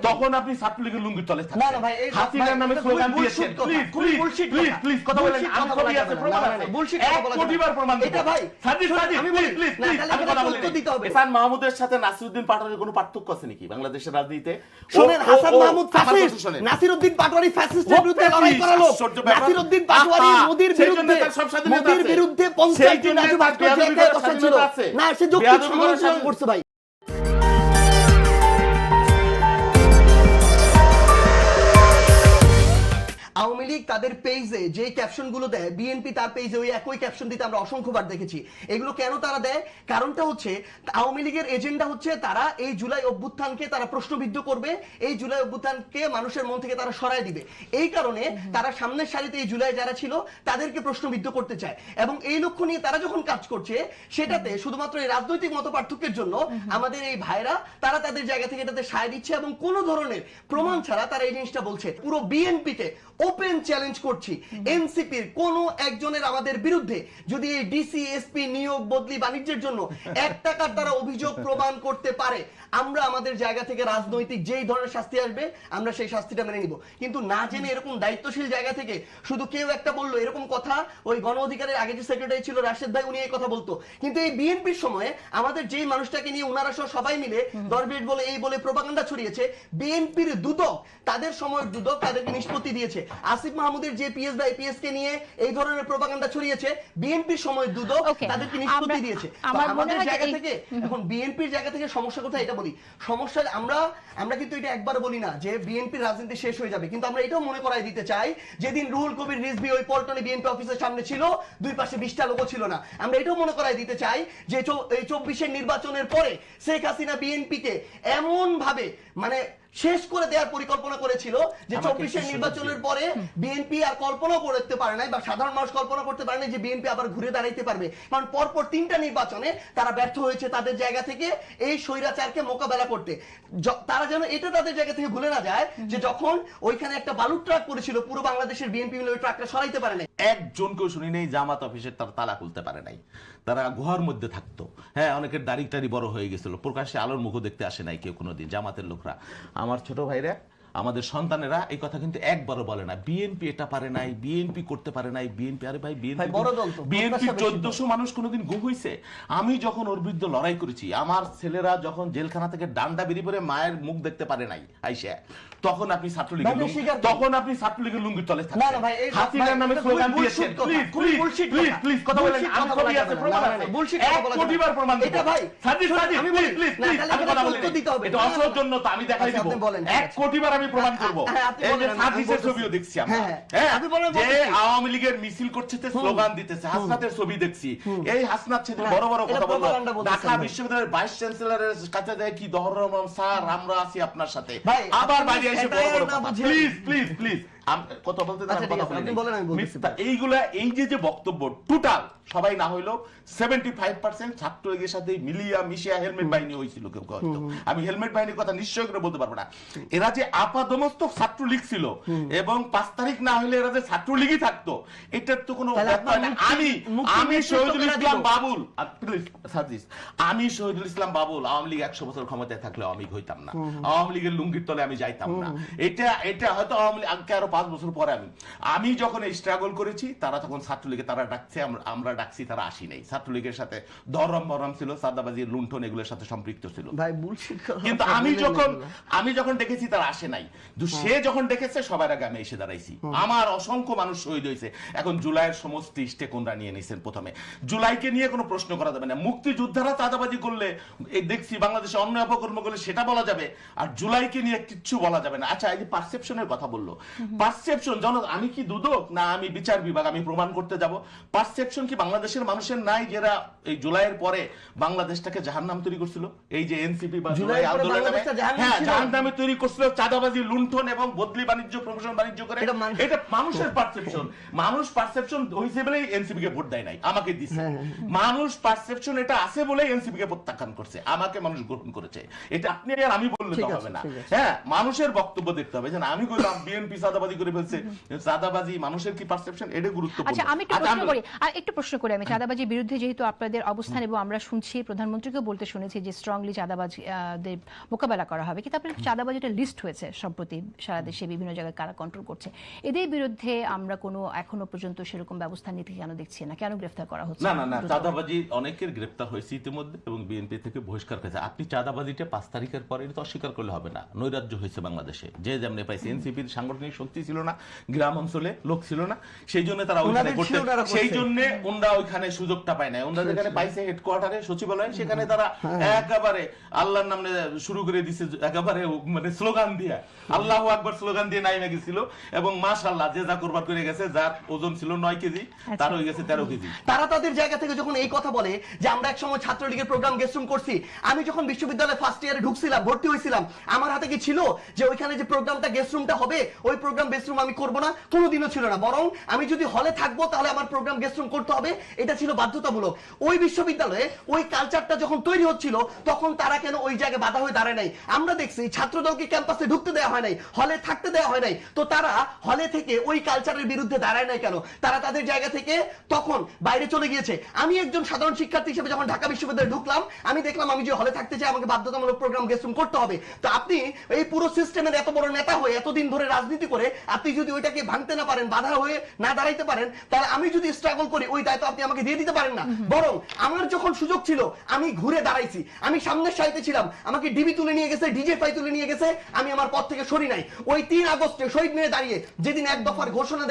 তখন আপনি ছাত্রলীগের লুঙ্গির তলে থাকতেন। না না ভাই, এই হাসিনার নামে স্লোগান দিয়েছেন। প্লিজ কথা বলেন, আমি ছবি আছে, প্রমাণ আছে, এক কোটিবার প্রমাণ দেব। এটা ভাই সাদিক প্লিজ আমি কথা বলি। দিতে হবে। এহসান মাহমুদের সাথে নাসিরউদ্দিন পাটোয়ারির কোনো পার্থক্য আছে নাকি বাংলাদেশের রাজনীতিতে? শুনেন, হাসান মাহমুদ ফ্যাসিস্ট, নাসিরউদ্দিন পাটোয়ারি ফ্যাসিস্টের বিরুদ্ধে লড়াই করা লোক। নাসিরউদ্দিন পাটোয়ারি মোদির বিরুদ্ধে 50 দিন রাজু ভাস্কর্য জেলে বসেছিল। না, সে যৌক্তিক সমালোচনা করছে ভাই। আওয়ামী লীগ তাদের পেজে যে ক্যাপশনগুলো দেয়, বিএনপি তার পেজে ওই একই ক্যাপশন দিতে আমরা অসংখ্যবার দেখেছি। এগুলো কেন তারা দেয়? কারণটা হচ্ছে আওয়ামী লীগের এজেন্ডা হচ্ছে তারা এই জুলাই অভ্যুত্থানকে তারা প্রশ্নবিদ্ধ করবে, এই জুলাই অভ্যুত্থানকে মানুষের মন থেকে তারা সরায় দিবে। এই কারণে তারা সামনের সারিতে এই জুলাই যারা ছিল তাদেরকে প্রশ্নবিদ্ধ করতে চায়, এবং এই লক্ষ্য নিয়ে তারা যখন কাজ করছে সেটাতে শুধুমাত্র এই রাজনৈতিক মতপার্থক্যের জন্য আমাদের এই ভাইরা তারা তাদের জায়গা থেকে এটাতে সায় দিচ্ছে, এবং কোনো ধরনের প্রমাণ ছাড়া তারা এই জিনিসটা বলছে। পুরো বিএনপিকে ওপেন চ্যালেঞ্জ করছি, এনসিপির কোন একজনের আমাদের বিরুদ্ধে যদি এই ডিসি এসপি নিয়োগ বদলি বাণিজ্যের জন্য 1 টাকার দ্বারা অভিযোগ প্রমাণ করতে পারে, আমরা আমাদের জায়গা থেকে রাজনৈতিক যেই ধরনের শাস্তি আসবে আমরা সেই শাস্তিটা মেনে নিব। কিন্তু না জেনে এরকম দায়িত্বশীল জায়গা থেকে শুধু কেউ একটা বললো এরকম কথা, ওই গণ অধিকারের আগে যে সেক্রেটারি ছিল রাশেদ ভাই, উনি এই কথা বলতো, কিন্তু এই বিএনপির সময়ে আমাদের যেই মানুষটাকে নিয়ে উনারা সবাই মিলে দরবেশ বলে এই বলে প্রোপাগান্ডা ছড়িয়েছে, বিএনপির দুদক তাদের সময়ের দুদক তাদেরকে নিষ্পত্তি দিয়েছে। আসিফ মাহমুদের যে পিএস বা এপিএস কে নিয়ে এই ধরনের প্রোপাগান্ডা ছড়িয়েছে, বিএনপির সময়ের দুদক তাদেরকে নিষ্পত্তি দিয়েছে। আমাদের জায়গা থেকে এখন বিএনপির জায়গা থেকে সমস্যা কোথায় এটা বলি। সমস্যা আমরা কিন্তু এটা একবার বলি না যে বিএনপির রাজনীতি শেষ হয়ে যাবে, কিন্তু আমরা এটাও মনে করাই দিতে চাই যেদিন রুহুল কবির রিজভী ওই পল্টনে বিএনপি অফিসের সামনে ছিল, দুই পাশে 20টা লোগো ছিল না। আমরা এটাও মনে করাই দিতে চাই যে এই 24-এর নির্বাচনের পরে শেখ হাসিনা বিএনপিকে এমন ভাবে মানে শেষ করে দেওয়ার পরিকল্পনা করেছিল যে 24-এর নির্বাচনের পরে বিএনপি আর কল্পনা করতে পারে নাই, বা সাধারণ মানুষ কল্পনা করতে পারে নাই যে বিএনপি আবার ঘুরে দাঁড়াইতে পারবে। কারণ পরপর 3টা নির্বাচনে তারা ব্যর্থ হয়েছে তাদের জায়গা থেকে এই স্বৈরাচারকে মোকাবেলা করতে। তারা যেন এটা তাদের জায়গা থেকে ভুলে না যায় যে যখন ওইখানে একটা বালুর ট্রাক পড়েছিল, পুরো বাংলাদেশের বিএনপি মিলে ওই ট্রাকটা সরাইতে পারে নাই। একজনকেও শুনি নেই জামাত অফিসের তারা তালা খুলতে পারে নাই, তারা গুহার মধ্যে থাকতো। হ্যাঁ, অনেকের দাড়ি টাড়ি বড় হয়ে গেছিল, প্রকাশ্যে আলোর মুখ দেখতে আসে নাই কেউ কোনোদিন জামাতের লোকরা। আমার ছোট ভাইরা, আমাদের সন্তানেরা এই কথা কিন্তু একবারও বলে না বিএনপি এটা পারে নাই, বিএনপি করতে পারে নাই, বিএনপি। আরে ভাই, বিএনপি 1400 মানুষ কোনোদিন গুম হইছে? আমি যখন ওর বিরুদ্ধে লড়াই করেছি, আমার ছেলেরা যখন জেলখানা থেকে ডান্ডা বেরিয়ে পড়ে মায়ের মুখ দেখতে পারে নাই আইসা, তখন আপনি ছাত্রলীগের লুঙ্গির তলে থাকতেন। হাসিনার নামে স্লোগান দিয়েছেন। প্লিজ কথা বলেন, আমি ছবি আছে, প্রমাণ আছে, এক কোটিবার প্রমাণ দেব। এটা ভাই সাদিক প্লিজ আমি কথা বলি। এটা অসৌজন্যতা, আমি দেখাই দেব, 1 কোটিবার আমি প্রমাণ করব। এই যে সাদিকের ছবিও দেখছি আমরা, হ্যাঁ, যে আওয়ামী লীগের মিছিল করছে, স্লোগান দিতেছে, হাসনাতের ছবি দেখছি। এই হাসনাত ছেলে বড় বড় কথা বললো, ঢাকা বিশ্ববিদ্যালয়ের ভাইস চ্যান্সেলরের কাছে যায় কি দহরম স্যার আমরা আছি আপনার সাথে, আবার বাইরে এসে বড় বড় কথা। প্লিজ কথা বলতে দেন, কথা বলেন। এইগুলা এই যে বক্তব্য টোটাল সবাই না হইলো 75% ছাত্রলীগের সাথে মিলিয়া মিশিয়া হেলমেট বাহিনী হয়েছিল কেউ হয়তো। আমি হেলমেট বাহিনীর কথা নিশ্চয় করে বলতে পারবো না। এরা যে আপাদমস্ত ছাত্রলীগ ছিল এবং 5 তারিখ না হইলে এরা যে ছাত্রলীগই থাকতো, এটার তো কোনো আমি শহীদুল ইসলাম বাবুল, আমি শহীদুল ইসলাম বাবুল আওয়ামী লীগ 100 বছর ক্ষমতায় থাকলে আওয়ামী লীগ হইতাম না, আওয়ামী লীগের লুঙ্গির তলে আমি যাইতাম না। এটা হয়তো আওয়ামী লীগ আরো 5 বছর পরে আমি যখন এই স্ট্রাগল করেছি, তারা তখন ছাত্রলীগে তারা ডাকছে, আমরা ডাকছি, তারা আসি নাই। ছাত্রলীগের সাথে দরম বরম ছিল, সাদাবাজি লুণ্ঠন এগুলোর সাথে সম্পৃক্ত ছিল। কিন্তু আমি যখন দেখেছি তারা আসে নাই, সে যখন দেখেছে সবার আগে আমি এসে দাঁড়াইছি। আমার অসংখ্য মানুষ শহীদ হয়েছে। এখন জুলাইয়ের সমস্ত স্টেকরা নিয়ে নিয়েছেন। প্রথমে জুলাইকে নিয়ে কোনো প্রশ্ন করা যাবে না। মুক্তিযোদ্ধারা চাঁদাবাজি করলে দেখছি বাংলাদেশে অন্য অপকর্ম করলে সেটা বলা যাবে, আর জুলাইকে নিয়ে কিচ্ছু বলা যাবে না। আচ্ছা, এই যে পারসেপশনের কথা বললো, পারসেপশন আমি কি দুদক না আমি বিচার বিভাগ, আমি প্রমাণ করতে যাব? পারসেপশন কি বাংলাদেশের মানুষের নাই যারা এই জুলাইয়ের পরে বাংলাদেশটাকে জাহান্নাম তৈরি করছিল? এই যে এনসিপি বা জুলাই আন্দোলন নামে, হ্যাঁ, জাহান্নামে তৈরি করছিল, চাঁদাবাজি লুণ্ঠন এবং বদলি বাণিজ্য প্রমোশন বাণিজ্য করে। এটা মানুষের পারসেপশন। মানুষ পারসেপশন হইছে বলেই এনসিপি কে ভোট দেয় নাই, আমাকে দিছে। মানুষ পারসেপশন এটা আছে বলেই এনসিপি কে প্রত্যাখ্যান করছে, আমাকে মানুষ গ্রহণ করেছে। এটা আপনি আর আমি বললে তো হবে না। হ্যাঁ, মানুষের বক্তব্য দেখতে হবে। যে আমি বললাম বিএনপি চাঁদাবাজি চাঁদাবাজি করে ফেলছে। চাঁদাবাজি মানুষের কি পারসেপশন, এটা গুরুত্বপূর্ণ। আচ্ছা আমি একটু প্রশ্ন করি আমি চাঁদাবাজির বিরুদ্ধে যেহেতু আপনাদের অবস্থান এবং আমরা শুনছি প্রধানমন্ত্রীকেও বলতে শুনেছি যে স্ট্রংলি চাঁদাবাজদের মোকাবেলা করা হবে, কিন্তু আপনার চাঁদাবাজিটা লিস্ট হয়েছে সম্প্রতি সারা দেশে বিভিন্ন জায়গায় কারা কন্ট্রোল করছে, এদের বিরুদ্ধে আমরা কোনো এখনো পর্যন্ত সেরকম ব্যবস্থা নিতে কেন দেখছি না, কেন গ্রেফতার করা হচ্ছে না না না, চাঁদাবাজি অনেকের গ্রেফতার হয়েছে ইতিমধ্যে এবং বিএনপি থেকে বহিষ্কার করেছে। আপনি চাঁদাবাজিটা 5 তারিখের পরে এটা তো অস্বীকার করলে হবে না। নৈরাজ্য হয়েছে বাংলাদেশে, যে যেমনি পাইছে। এনসিপির সাংগঠনিক শক্তি ছিল না, গ্রাম অঞ্চলে লোক ছিল না, সেই জন্য তারা ওইখানে করতে, সেই জন্য ওনরা ওইখানে সুযোগটা পায় না। ওনরা যেখানে পাইছে হেডকোয়ার্টারে সচিবালয়ে, সেখানে তারা একেবারে আল্লাহর নামে শুরু করে দিছে, একেবারে মানে স্লোগান দিয়ে আল্লাহু আকবার স্লোগান দিয়ে নাইমে গেছিল। এবং মাশাআল্লাহ যে যা কুরবান করে গেছে, যার ওজন ছিল 9 কেজি তার হয়ে গেছে 13 কেজি। তারা তাদের জায়গা থেকে যখন এই কথা বলে যে আমরা একসময় ছাত্রলীগের প্রোগ্রাম গেস্টরুম করছি, আমি যখন বিশ্ববিদ্যালয়ে ফার্স্ট ইয়ারে ঢুকছিলাম, ভর্তি হয়েছিলাম, আমার হাতে কি ছিল যে ওইখানে যে প্রোগ্রামটা গেস্টরুমটা হবে ওই প্রোগ্রাম গেস্টরুম আমি করব না? কোনোদিনও ছিল না। বরং আমি যদি হলে থাকবো তাহলে আমার প্রোগ্রাম গেস্টরুম করতে হবে, এটা ছিল বাধ্যতামূলক। ওই বিশ্ববিদ্যালয়ে ওই কালচারটা যখন তৈরি হচ্ছিল তখন তারা কেন ওই জায়গায় বাধা হয়ে দাঁড়ায় নাই? আমরা দেখছি ছাত্রদলকে ক্যাম্পাসে ঢুকতে দেওয়া হয় নাই, হলে থাকতে দেওয়া হয় নাই, তো তারা হলে থেকে ওই কালচারের বিরুদ্ধে দাঁড়ায় নাই কেন? তারা তাদের জায়গা থেকে তখন বাইরে চলে গিয়েছে। আমি একজন সাধারণ শিক্ষার্থী হিসেবে যখন ঢাকা বিশ্ববিদ্যালয়ে ঢুকলাম, আমি দেখলাম আমি যে হলে থাকতে চাই আমাকে বাধ্যতামূলক প্রোগ্রাম গেস্টরুম করতে হবে। তো আপনি এই পুরো সিস্টেমের এত বড় নেতা হয়ে এতদিন ধরে রাজনীতি করে আপনি যদি ওইটাকে ভাঙতে না পারেন, বাধা হয়ে না দাঁড়াইতে পারেন, তাহলে আমি যদি স্ট্রাগল করি ওই দায়িত্ব আপনি আমাকে দিয়ে দিতে পারেন না। বরং আমার যখন সুযোগ ছিল আমি ঘুরে দাঁড়াইছি, আমি সামনের সারিতে ছিলাম, আমাকে ডিবি তুলে নিয়ে গেছে, ডিজিএফআই তুলে নিয়ে গেছে, আমি আমার পথ থেকে সরি নাই। ওই 3 আগস্টে শহীদ মিনারে দাঁড়িয়ে যেদিন এক দফার ঘোষণা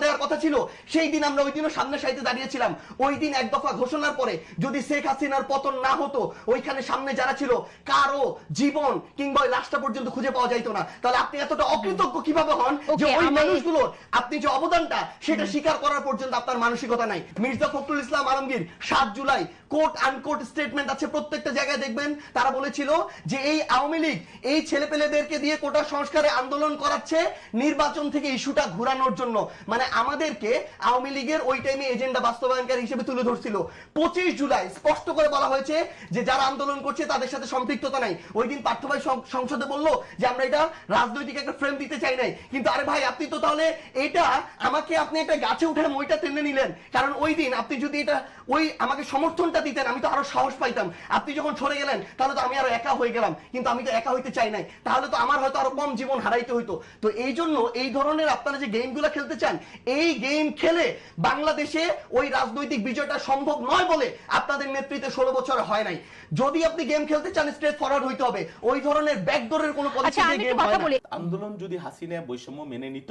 দেওয়ার কথা ছিল, সেই দিন আমরা ওই দিনও সামনের সারিতে দাঁড়িয়েছিলাম। ওই দিন এক দফা ঘোষণার পরে যদি শেখ হাসিনার পতন না হতো, ওইখানে সামনে যারা ছিল কারো জীবন কিংবা ওই লাশটা পর্যন্ত খুঁজে পাওয়া যাইতো না। তাহলে আপনি এতটা অকৃতজ্ঞ কিভাবে হন যে ওই মানুষগুলো আপনি যে অবদানটা সেটা স্বীকার করার পর্যন্ত আপনার মানসিকতা নাই? Mirza Fakhrul Islam Alamgir 7 July quote unquote statement আছে, প্রত্যেকটা জায়গায় দেখবেন তারা বলেছিল যে এই আওয়ামী লীগ এই ছেলেপেলেদেরকে দিয়ে কোটা সংস্কারে আন্দোলন করাচ্ছে নির্বাচন থেকে ইস্যুটা ঘুরানোর জন্য। মানে আমাদেরকে আওয়ামী লীগের ওই টাইমে এজেন্ডা বাস্তবায়নকারী হিসেবে তুলে ধরছিল। 25 জুলাই স্পষ্ট করে বলা হয়েছে যে যারা আন্দোলন করছে তাদের সাথে সম্পৃক্ততা নাই। ওই দিন পার্থ ভাই সংসদে বললো যে আমরা এটা রাজনৈতিক একটা ফ্রেম দিতে চাই নাই। কিন্তু আরে ভাই, আপনি তো তাহলে এটা আমাকে আপনি একটা গাছে উঠে মইটা টেনে নিলেন। কারণ ওই দিন আপনি যদি এটা ওই আমাকে সমর্থনটা দিতেন আমি তো আরো সাহস পাইতাম। আপনি যখন সরে গেলেন তাহলে তো আমি আরো একা হয়ে গেলাম, কিন্তু আমি তো একা হইতে চাই নাই, তাহলে তো আমার হয়তো আরো কম জীবন হারাইতে হইতো। তো এই জন্য এই ধরনের আপনারা যে গেমগুলো খেলতে চান, এই গেম খেলে বাংলাদেশে ওই রাজনৈতিক বিজয়টা সম্ভব নয় বলে আপনাদের নেতৃত্বে 16 বছর হয় নাই। যদি আপনি গেম খেলতে চান স্ট্রেট ফরওয়ার্ড হইতে হবে, ওই ধরনের ব্যাকডোরের কোনো পলিসি দিয়ে গেম হয় না। আন্দোলন যদি হাসিনা বৈষম্য মেনে নিত,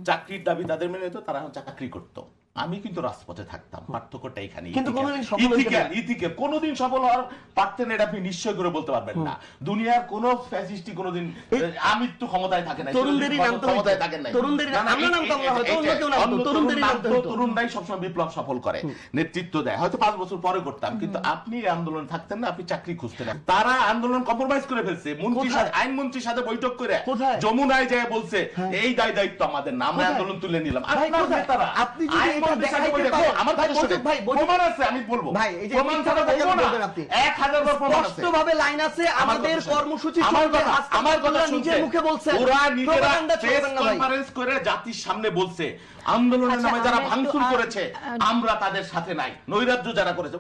চাকরির দাবি তাদের মেনে নিত, তারা চাকরি করত। আমি কিন্তু রাজপথে থাকতাম, পার্থক্যটা এখানে। কিন্তু কোনোদিন সফল হওয়ার পারতেন এটা আপনি নিশ্চয় করে বলতে পারবেন না। দুনিয়ার কোন ফ্যাসিস্টই কোনোদিন আমৃত্যু ক্ষমতায় থাকে না, ক্ষমতায় থাকেন না। তরুণরাই সবসময় বিপ্লব সফল করে, নেতৃত্ব দেয়। হয়তো 5 বছর পরে করতাম, কিন্তু আপনি আন্দোলন থাকতেন না, আপনি চাকরি খুঁজতেন। তারা আন্দোলন কম্প্রোমাইজ করে ফেলছে। আইনমন্ত্রীর সাথে বৈঠক করে যমুনায় যায় বলছে এই দায়িত্ব আমাদের না, আমরা আন্দোলন তুলে নিলাম। আপনি আমাদের কর্মসূচি নিজের মুখে বলছে, জাতির সামনে বলছে আন্দোলনের নামে যারা ভাঙচুর করেছে আমরা তাদের সাথে নাই, নৈরাজ্য যারা করেছে।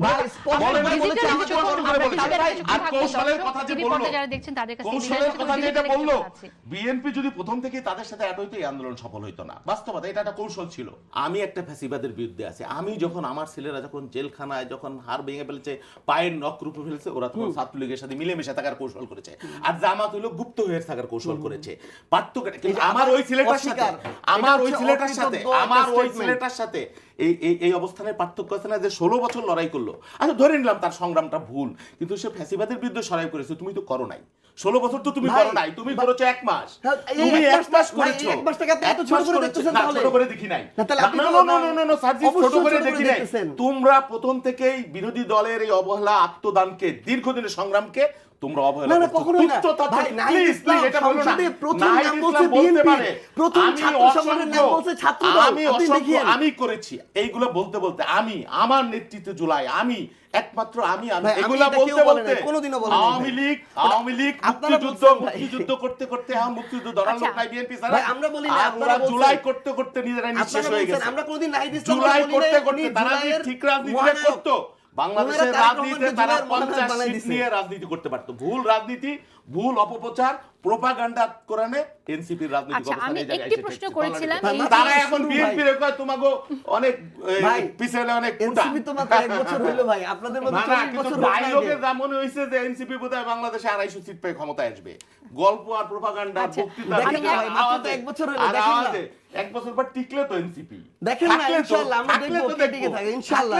বিএনপি যদি প্রথম থেকে তাদের সাথে অ্যাড হইতো এই আন্দোলন সফল হইতো না। বাস্তবতা এটা একটা কৌশল ছিল। আমি একটা ফ্যাসিবাদের বিরুদ্ধে আছি। আমি যখন আমার ছেলেরা যখন জেলখানায় যখন হাড় ভেঙে ফেলেছে, পায়ের নখ রূপে ফেলেছে, ওরা তখন ছাত্রলীগের সাথে মিলেমিশে থাকার কৌশল করেছে। আর জামাত হইলো গুপ্ত হয়ে থাকার কৌশল করেছে। পার্থক্য আমার ওই ছেলেটার সাথে এই অবস্থানের পার্থক্য আছে না, যে 16 বছর লড়াই করলো। আচ্ছা ধরে নিলাম তার সংগ্রামটা ভুল, কিন্তু সে ফ্যাসিবাদের বিরুদ্ধে লড়াই করেছে, তুমি তো করো নাই। 16 বছর তো তুমি করো নাই, তুমি করেছো 1 মাস। তুমি 1 মাস করেছো, 1 মাস থেকে আপনি এত ছোট করে দেখতেছেন? তাহলে ছোট করে দেখি নাই। না সার্জিস, ছোট করে দেখি নাই। তোমরা প্রথম থেকেই বিরোধী দলের এই অবহেলা, আত্মদানকে, দীর্ঘদিনের সংগ্রামকে তোমরা না, অবহেলা না, করছো কখনোই না। তুচ্ছ ভাই, তাচ্ছিল্য। নাহিদ Please, ইসলাম এটা বলো না। সংসদে প্রথম নাহিদ নাম ইসলাম বলছে বলতে BNP, পারে, প্রথম আমি ছাত্র সংগঠনের নাম অসংখ্য, বলছে ছাত্রদল। আমি আপনি অসংখ্য, দেখিয়েন। আমি করেছি এইগুলো বলতে বলতে, আমি আমার নেতৃত্বে জুলাই, আমি একমাত্র আমি ভাই, আমি এগুলা এটা বলতে কেউ বলে বলতে নাই, কোনোদিনও বলে নাই ভাই। আওয়ামী লীগ আপনারা মুক্তিযুদ্ধ বলছেন ভাই। মুক্তিযুদ্ধ করতে করতে এখন মুক্তিযুদ্ধ ধরার লোক আচ্ছা। নাই বিএনপি ভাই, আমরা বলি না, আর আপনারা ওরা বলছেন। জুলাই করতে করতে নিজেরা নিঃশেষ আপনারা হয়ে বলছেন, গেছে। আমরা কোনোদিন নাহিদ ইসলাম জুলাই বলি করতে নাই, করতে উনি তারা যে জুলাইয়ের ঠিক রাজনীতিটা মহানায়ক। করতো, বাংলাদেশের ওনারা তারেক রাজনীতিতে রহমানকে তারা জুলাইয়ের মহানায়ক 50 বানাই সিট দিছে। নিয়ে রাজনীতি করতে পারতো। ভুল রাজনীতি, ভুল অপপ্রচার, প্রোপাগান্ডা করানে এনসিপির রাজনীতি আচ্ছা, অবস্থান আমি এই জায়গায় একটি এসে প্রশ্ন ঠেকছে। করেছিলাম, ভাই, এই মাত্র তারা এখন শুরু বিএনপি ভাই। রে কয় তোমাগো অনেক ভাই, পিছনে অনেক এনসিপি তো মাত্র 1 বছর হইলো ভাই, আপনাদের মধ্যে 40 বছর হলো ডায়লগের আগে। যা মনে হইছে যে এনসিপি বোধহয় বাংলাদেশে 250 সিট পেয়ে ক্ষমতায় আসবে। গল্প আর প্রোপাগান্ডা, আচ্ছা, বক্তৃতা, দেখেন না ভাই, মাত্র তো 1 বছর হলো, দেখেন না। 1 বছর পর টিকলে তো এনসিপি দেখেন না, ইনশাআল্লাহ আমরা দেখবো কে টিকে থাকে, ইনশাআল্লাহ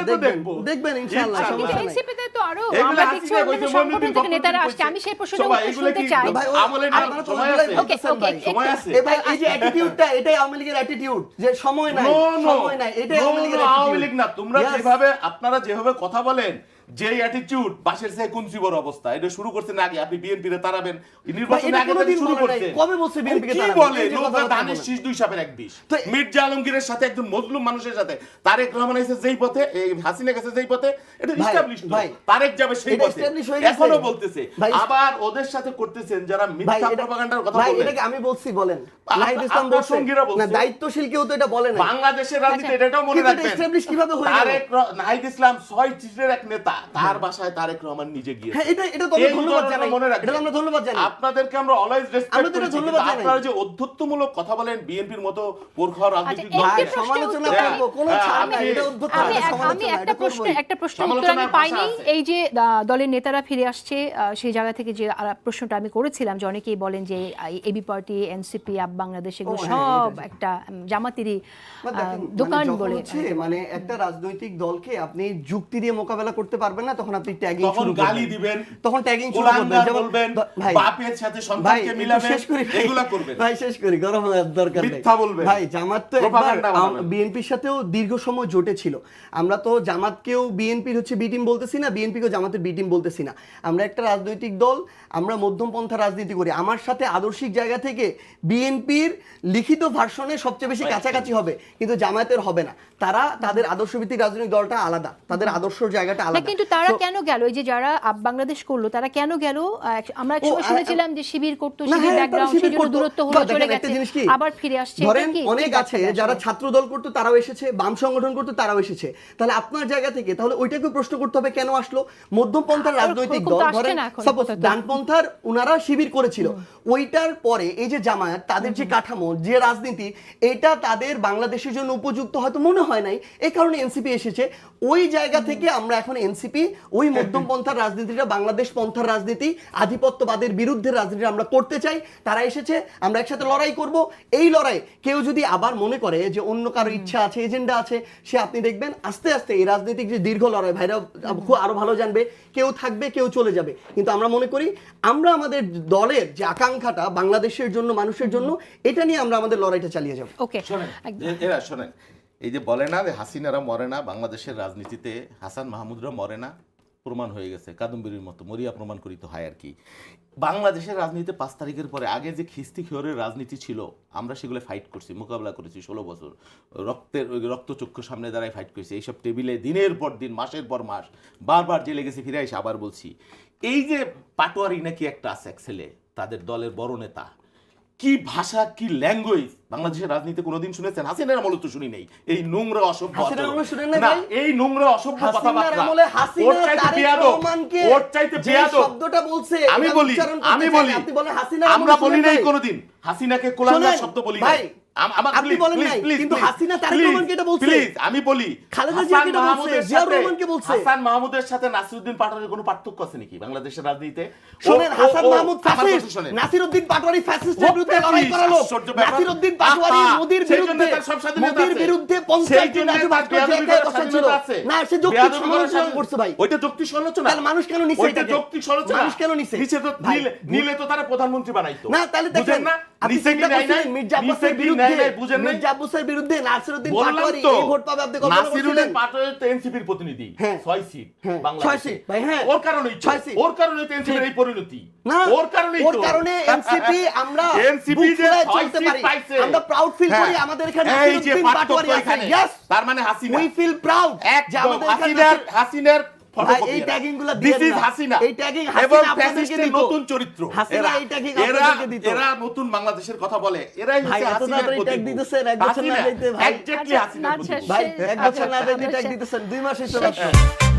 দেখবেন ইনশাআল্লাহ, কিন্তু সমস্যা নাই। এনসিপিতে তো আরো এগুলো আমরা হাসিনা দেখছি কইছে, অন্যান্য সংগঠন থেকে নেতারা আসছে, আমি সেই প্রশ্নটা সবাই উত্তর এগুলো শুনতে কি চাই। ভাই, আমলের না, আপনারা তো সময় ওগুলাই আছে। বলতেছেন ওকে, ভাই। সময় আছে। ভাই, এই যে অ্যাটিটিউডটা, এটাই আওয়ামী লীগের অ্যাটিটিউড, যে সময় নাই, সময় নাই, এটাই আওয়ামী লীগের আওয়ামী অ্যাটিটিউড। লীগ না, তোমরা যেভাবে আপনারা যেভাবে কথা বলেন, যে অ্যাটিটিউড বাসের সে কুঞ্চিবর অবস্থা, এটা শুরু করছেন আগে, আপনি বিএনপি রে তাড়াবেন নির্বাচনের এটা আগে কোনোদিন থেকে শুরু বলে নাই। করছেন। কবে বলছে বিএনপি কে কি তাড়াবেন? বলে এই যে নৌকা কথাবার্তা ধানের বলেন। শীষ 2 সাপের এক বিষ। তো মির্জা আলমগীরের সাথে একজন মজলুম মানুষের সাথে তারেক রহমান এসে যেই পথে, এই হাসিনা গেছে যেই পথে, এটা ভাই, এস্টাবলিশড ভাই, তারেক যাবে সেই এটা পথে, establish হয়ে গেছে। এখনো বলতেছে। ভাই, আবার ওদের সাথে করতেছেন যারা ভাই, মিথ্যা এটা- প্রপাগান্ডার কথা ভাই, বলেন। এটাকে আমি বলছি বলেন। আপনার- নাহিদ ইসলাম আপনার বলছে। সঙ্গীরা বলছে। না, দায়িত্বশীল কেউ তো এটা বলে না। বাংলাদেশের রাজনীতি এটাও মনে কিন্তু এটা রাখবেন, establish কিভাবে হয়ে গেল? নাহিদ ইসলাম 6 চিঠের এক নেতা, তার বাসায় তারেক রহমান নিজে গিয়েছে। হ্যাঁ, এটা তো আমরা এই ধন্যবাদ উদাহরণটা জানাই। মনে রাখবেন। এটা তো আমরা ধন্যবাদ জানাই। আপনাদেরকে আমরা অলওয়েজ আমরা রেসপেক্ট তো এটা করি, ধন্যবাদ কিন্তু জানাই। আপনারা যে অধ্যত্বমূলক কথা বলেন বিএনপির মতো পুরখা রাজনীতিক আচ্ছা, দল একটি ভাই, নিয়ে, প্রশ্নের সমালোচনা উত্তর করবো, কোনো হ্যাঁ, ছাড় নাই, আপনি- এটা অদ্ভুত আমি না, সমালোচনা, একটা এটা প্রশ্ন করবোই। একটা প্রশ্নের উত্তর আমি সমালোচনার ভাষা পাইনি। আছে। এই যে দলের নেতারা ফিরে আসছে, সেই জায়গা থেকে যে প্রশ্নটা আমি করেছিলাম, যে অনেকেই বলেন যে AB party, NCP, Aap Bangladesh, এগুলো ও, হ্যাঁ, সব একটা জামাতেরই না, দেখেন, দোকান যখন বলে। হচ্ছে, মানে একটা রাজনৈতিক দলকে আপনি যুক্তি দিয়ে মোকাবেলা করতে পারবেন না, তখন আপনি ট্যাগিং তখন শুরু গালি করবেন। দিবেন, তখন ট্যাগিং শুরু করবেন, কুলাঙ্গার যেমন বলবেন, ভাই, বাপের সাথে ভাই, সন্তানকে একটু মিলাবেন, শেষ করি ভাই। এগুলা করবেন। ভাই, শেষ করি, গরম হওয়ার দরকার নেই। মিথ্যা বলবেন। ভাই, জামাত তো একবার প্রোপাগান্ডা বানাবেন। বিএনপির সাথেও দীর্ঘ সময় জোটে ছিল। আমরা তো জামাতকেও বিএনপির হচ্ছে বি টিম বলতেছি না, বিএনপিকেও জামাতের বি টিম বলতেছি না। আমরা একটা রাজনৈতিক দল, আমরা মধ্যমপন্থা রাজনীতি করি। আমার সাথে আদর্শিক জায়গা থেকে বিএনপির লিখিত ভার্সনে সবচেয়ে বেশি কাছাকাছি হবে, কিন্তু জামায়াতের হবে না। তারা তাদের আদর্শভিত্তিক রাজনৈতিক দলটা আলাদা, তাদের আদর্শ জায়গাটা না, আলাদা। কিন্তু তারা So, কেন গেল? এই যে যারা আপ বাংলাদেশ করলো, তারা কেন গেল? আমরা ও, একসময় শুনেছিলাম যে শিবির করতো, না, শিবির হ্যাঁ, তারা ব্যাকগ্রাউন্ড, শিবির সেই জন্য করতো। দূরত্ব হলো, বা চলে দেখেন, একটা গেছে, জিনিস কি, আবার ফিরে আসছে। ধরেন এটা কি অনেক ঠিক আছে আসলে? যারা ছাত্র দল করতো, তারাও এসেছে, বাম সংগঠন করতো, তারাও এসেছে। তাহলে আপনার জায়গা থেকে তাহলে ওইটাকে প্রশ্ন করতে হবে, কেন আসলো? মধ্যপন্থার রাজনৈতিক ওরকম দল, তো আসছে ধরেন না এখন সাপোজ আপাতত। ডানপন্থার উনারা শিবির করেছিল, ওইটার পরে এই যে জামায়াত, তাদের যে কাঠামো, যে রাজনীতি, এটা তাদের বাংলাদেশের জন্য উপযুক্ত হয়তো মনে হয় নাই, এই কারণে এনসিপি এসেছে। ওই জায়গা থেকে আমরা এখন এনসিপি, ওই মধ্যমপন্থার রাজনীতিটা, বাংলাদেশ পন্থার রাজনীতি, আধিপত্যবাদের বিরুদ্ধে রাজনীতি আমরা করতে চাই। তারা এসেছে, আমরা একসাথে লড়াই করব। এই লড়াই কেউ যদি আবার মনে করে যে অন্য কারো ইচ্ছা আছে, এজেন্ডা আছে, সে আপনি দেখবেন আস্তে আস্তে এই রাজনৈতিক যে দীর্ঘ লড়াই, ভাইরা খুব আরো ভালো জানবে, কেউ থাকবে, কেউ চলে যাবে। কিন্তু আমরা মনে করি আমরা আমাদের দলের যে আকাঙ্ক্ষাটা বাংলাদেশের জন্য, মানুষের জন্য, এটা নিয়ে আমরা আমাদের লড়াইটা চালিয়ে যাব। ওকে, শোনেন, এরা শোনেন, এই যে বলে না যে হাসিনারা মরে না, বাংলাদেশের রাজনীতিতে হাসান মাহমুদরা মরে না, প্রমাণ হয়ে গেছে, কাদম্বরীর মতো মরিয়া প্রমাণ করিত হয় আর কি। বাংলাদেশের রাজনীতিতে 5 তারিখের পরে আগে যে খিস্তি খেয়রের রাজনীতি ছিল, আমরা সেগুলো ফাইট করছি, মোকাবেলা করেছি 16 বছর, রক্তচক্ষুর সামনে দাঁড়ায় ফাইট করেছি। এইসব টেবিলে দিনের পর দিন, মাসের পর মাস, বারবার জেলে গেছি, ফিরে এসে আবার বলছি। এই যে পাটোয়ারি নাকি একটা আছে, এক ছেলে, তাদের দলের বড় নেতা, কি ভাষা, কি ল্যাঙ্গুয়েজ বাংলাদেশের রাজনীতি কোনোদিন শুনেছেন? হাসিনার আমলে তো শুনি নাই এই নোংরা অসভ্য হাসিনার আমলে আচরণ। শুনেন নাই না, ভাই? এই নোংরা অসভ্য হাসিনার কথাবার্তা, আমলে হাসিনা ওর চাইতে তারেক বেয়াদব, রহমানকে ওর চাইতে যে বেয়াদব। শব্দটা বলছে, আমি এটা বলি, উচ্চারণ করতে আমি চাই, বলি, আপনি বলেন হাসিনার আমলে আমরা বলি শুনেন নাই নাই? কোনোদিন হাসিনাকে কোলাঙ্গার শোনেন, শব্দ বলি ভাই, নাই। আমার আপনি বলেন নাই, কিন্তু হাসিনা তারেক রহমানকে এটা বলছে। প্লিজ আমি বলি, খালেদা হাসান জিয়াকে এটা বলছে, মাহমুদের জিয়াউর সাথে, রহমানকে বলছে। হাসান মাহমুদের সাথে নাসিরউদ্দিন পাটোয়ারির কোনো পার্থক্য আছে নাকি বাংলাদেশের রাজনীতিতে? শোনেন, হাসান মাহমুদ আমার কথা ফ্যাসিস্ট, শোনেন। নাসিরউদ্দিন পাটোয়ারি ফ্যাসিস্টের ও বিরুদ্ধে লড়াই ফ্যাসিস্ট, করালো। আশ্চর্য ব্যাপার। নাসিরউদ্দিন পাটোয়ারি আহা, মোদির সেই জন্য বিরুদ্ধে, তার সব স্বাধীনতা মোদির আছে। বিরুদ্ধে সেই 50 জন জন্য রাজু তার ভাস্কর্য বেয়াদবি একাই করার বসা ছিল। স্বাধীনতা আছে। না, সে যৌক্তিক বেয়াদবি করার সমালোচনা স্বাধীনতা- করছে ভাই। ওইটা যৌক্তিক সমালোচনা। তাহলে মানুষ কেন নিছে ওইটা এটাকে? যৌক্তিক সমালোচনা। মানুষ কেন নিছে? নিচে তো ভাই, নিলে তো তারা প্রধানমন্ত্রী বানাইতো। না, তাহলে বুঝেন দেখেন, না? আপনি নিচে কি চিন্তা নাই নাই? করছিলেন মির্জা নিচে আব্বাসের কি বিরুদ্ধে নাই নাই? বুঝেন নাই? মির্জা আব্বাসের বিরুদ্ধে নাসিরউদ্দিন বললাম পাটোয়ারি তো, এই ভোট পাবে আপনি কল্পনা নাসিরউদ্দিন করছিলেন? পাটোয়ারি তো এনসিপির প্রতিনিধি, হ্যাঁ। 6 সিট হ্যাঁ, বাংলাদেশে। 6 সিট, ভাই, হ্যাঁ। ওর কারণেই তো, 6 সিট। ওর কারণেই তো এনসিপির এই পরিণতি। না, ওর কারণেই ওর তো। কারণে এনসিপি আমরা NCP বুক যে ফুলায় 6 চলতে সিট পারি। পাইছে। আমরা প্রাউড ফিল হ্যাঁ। করি আমাদের এখানে এই যে নাসিরউদ্দিন পার্থক্য পাটোয়ারি আছে। এখানে। ইয়েস, তার মানে হাসিনা। উই ফিল প্রাউড যে একদম আমাদের এখানে হাসিনার ভাই, এই tagging গুলা দিয়েন This is না। হাসিনা। এই tagging এবং হাসিনা আপনাদেরকে ফ্যাসিস্টের দিত। নতুন চরিত্র। হাসিনা এই tagging আপনাদেরকে দিত। এরা নতুন বাংলাদেশের কথা বলে। এরাই ভাই, হচ্ছে এত হাসিনার তাড়াতাড়ি tag প্রতিনিধি। দিতেছেন, এক বছর না হাসিনা, যাইতে ভাই। exactly হাসিনার আচ্ছা, প্রতিনিধি। ভাই শেষ- এক বছর না যাইতে আচ্ছা, ট্যাগ শেষ- দিতেছেন 2 মাসই তো শেষ- নষ্ট।